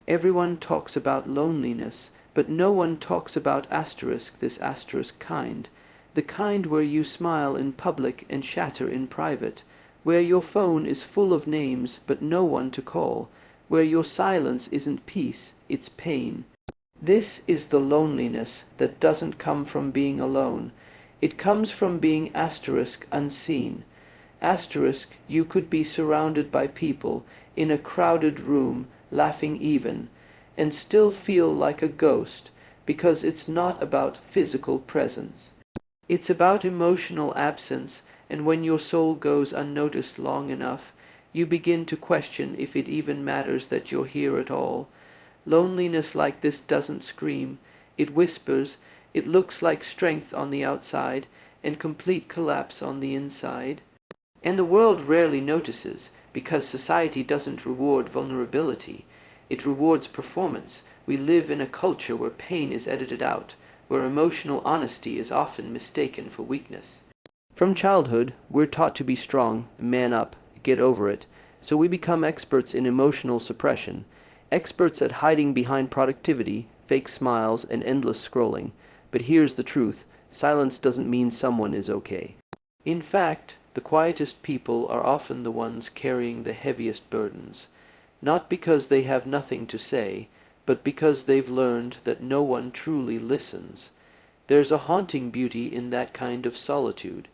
Everyone talks about loneliness, but no one talks about this asterisk kind, the kind where you smile in public and shatter in private, where your phone is full of names but no one to call, where your silence isn't peace, it's pain. This is the loneliness that doesn't come from being alone. It comes from being unseen. You could be surrounded by people, in a crowded room, laughing even, and still feel like a ghost, because it's not about physical presence. It's about emotional absence, and when your soul goes unnoticed long enough, you begin to question if it even matters that you're here at all. Loneliness like this doesn't scream, it whispers, it looks like strength on the outside, and complete collapse on the inside. And the world rarely notices, because society doesn't reward vulnerability. It rewards performance. We live in a culture where pain is edited out, where emotional honesty is often mistaken for weakness. From childhood, we're taught to be strong, man up, get over it, so we become experts in emotional suppression, experts at hiding behind productivity, fake smiles, and endless scrolling. But here's the truth, silence doesn't mean someone is okay. In fact, the quietest people are often the ones carrying the heaviest burdens, not because they have nothing to say, but because they've learned that no one truly listens. There's a haunting beauty in that kind of solitude.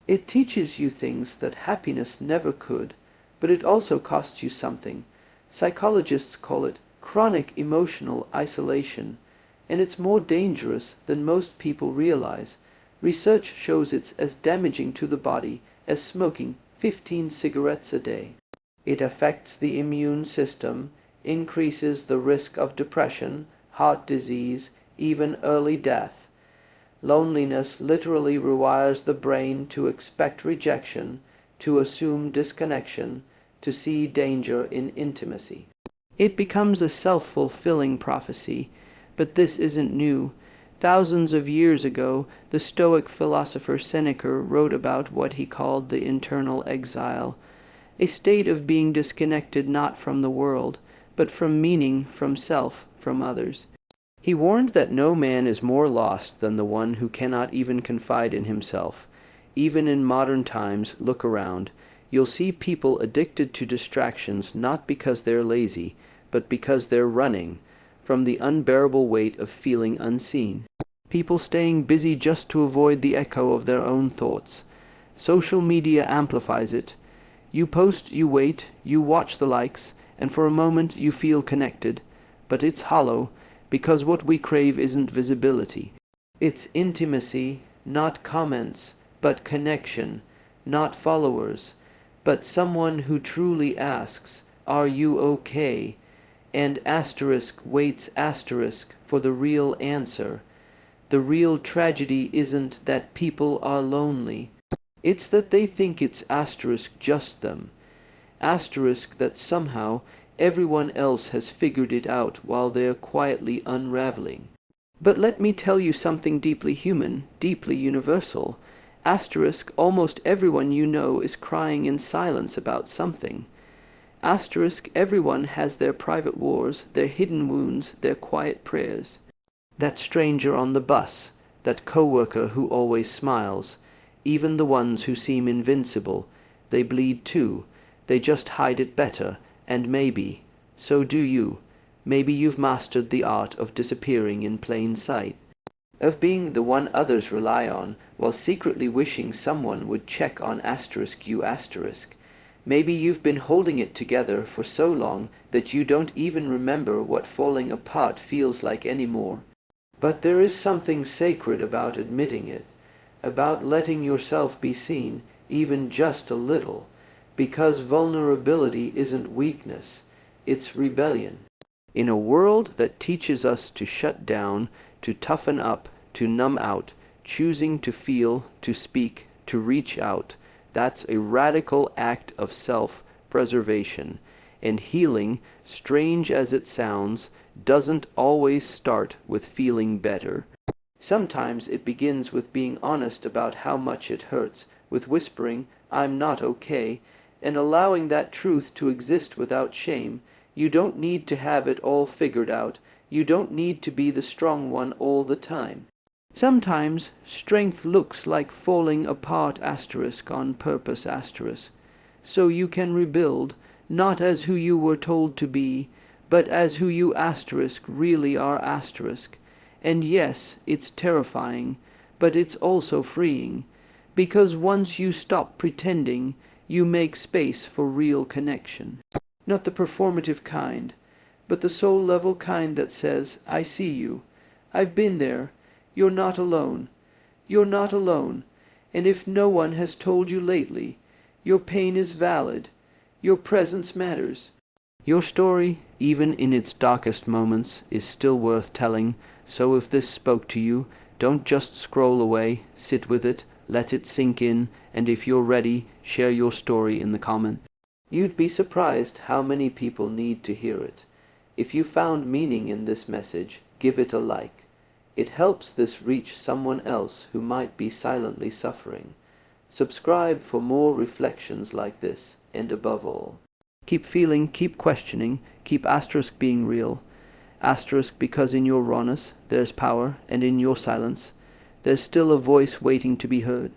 It teaches you things that happiness never could, but it also costs you something. Psychologists call it chronic emotional isolation, and it's more dangerous than most people realize. Research shows it's as damaging to the body as smoking 15 cigarettes a day. It affects the immune system, increases the risk of depression, heart disease, even early death. Loneliness literally rewires the brain to expect rejection, to assume disconnection, to see danger in intimacy. It becomes a self-fulfilling prophecy, but this isn't new. Thousands of years ago, the Stoic philosopher Seneca wrote about what he called the internal exile, a state of being disconnected not from the world, but from meaning, from self, from others. He warned that no man is more lost than the one who cannot even confide in himself. Even in modern times, look around. You'll see people addicted to distractions not because they're lazy, but because they're running from the unbearable weight of feeling unseen. People staying busy just to avoid the echo of their own thoughts. Social media amplifies it. You post, you wait, you watch the likes, and for a moment you feel connected. But it's hollow, because what we crave isn't visibility. It's intimacy, not comments, but connection, not followers, but someone who truly asks, "Are you okay?" and waits for the real answer. The real tragedy isn't that people are lonely. It's that they think it's just them. That somehow everyone else has figured it out while they're quietly unraveling. But let me tell you something deeply human, deeply universal. Almost everyone you know is crying in silence about something. Everyone has their private wars, their hidden wounds, their quiet prayers. That stranger on the bus, that coworker who always smiles, even the ones who seem invincible, they bleed too. They just hide it better, and maybe, so do you, maybe you've mastered the art of disappearing in plain sight, of being the one others rely on, while secretly wishing someone would check on you. Maybe you've been holding it together for so long that you don't even remember what falling apart feels like anymore. But there is something sacred about admitting it, about letting yourself be seen, even just a little, because vulnerability isn't weakness, it's rebellion. In a world that teaches us to shut down, to toughen up, to numb out, choosing to feel, to speak, to reach out, that's a radical act of self-preservation. And healing, strange as it sounds, doesn't always start with feeling better. Sometimes it begins with being honest about how much it hurts, with whispering, "I'm not okay," and allowing that truth to exist without shame, You don't need to have it all figured out. You don't need to be the strong one all the time. Sometimes strength looks like falling apart asterisk on purpose asterisk, so you can rebuild, not as who you were told to be, but as who you asterisk really are asterisk. And yes, it's terrifying, but it's also freeing, because once you stop pretending, you make space for real connection. Not the performative kind, but the soul-level kind that says, I see you. I've been there. You're not alone. You're not alone. And if no one has told you lately, your pain is valid. Your presence matters. Your story, even in its darkest moments, is still worth telling. So if this spoke to you, don't just scroll away. Sit with it, let it sink in, and if you're ready, share your story in the comments. You'd be surprised how many people need to hear it. If you found meaning in this message, give it a like. It helps this reach someone else who might be silently suffering. Subscribe for more reflections like this, and above all, keep feeling, keep questioning, keep asterisk being real. Asterisk because in your rawness there's power, and in your silence there's still a voice waiting to be heard.